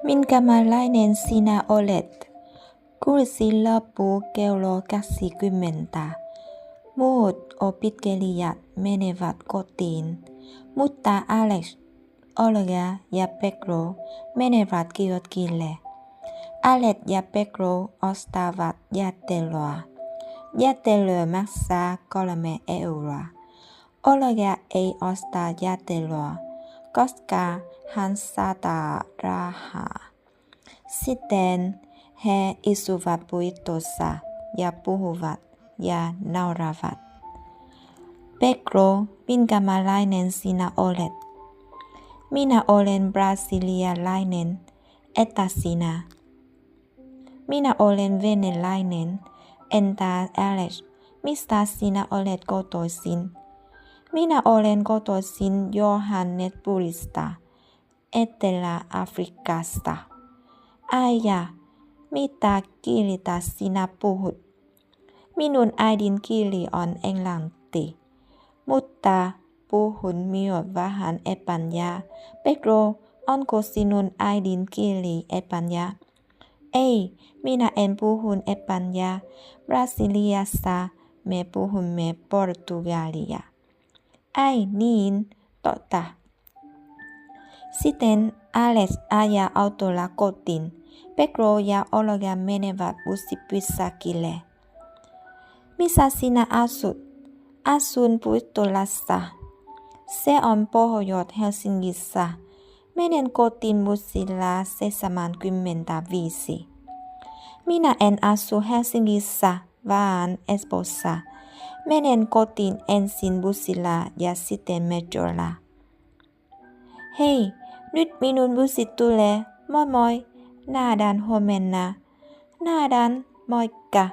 Minkälainen sinä olet? Kurssi loppuu kello 20. Muut opiskelijat menevät kotiin, mutta Alex, Olga ja Pedro menevät kioskille. Alex ja Pedro ostavat jäätelöä. Jäätelö maksaa 3 euroa. Olga ei osta jäätelöä, koska hän saa rahaa. Sitten he istuvat puistossa ja puhuvat ja nauravat. Pedro, minkälainen sinä olet? Minä olen brasilialainen, entä sinä? Minä olen venäläinen, entä Alex, mistä sinä olet kotoisin? Minä olen kotoisin Johannesburgista, Etelä-Afrikasta. Äijä, mitä kieltä sinä puhut? Minun äidinkieli on englanti, mutta puhun myös vähän espanjaa. Pedro, onko sinun äidinkieli espanja? Ei, minä en puhu espanjaa. Brasiliassa me puhumme portugalia. Ai niin, totta. Sitten Alex ajaa autolla kotiin. Pedro ja Olga menevät bussipysäkille. Missä sinä asut? Asun Puistolassa. Se on Pohjois-Helsingissä. Menen kotiin bussilla 75. Minä en asu Helsingissä, vaan Espoossa. Menen kotiin ensin bussilla ja sitten metrolla. Hei, nyt minun bussi tulee. Moi moi. Nähdään huomenna. Nähdään, moikka.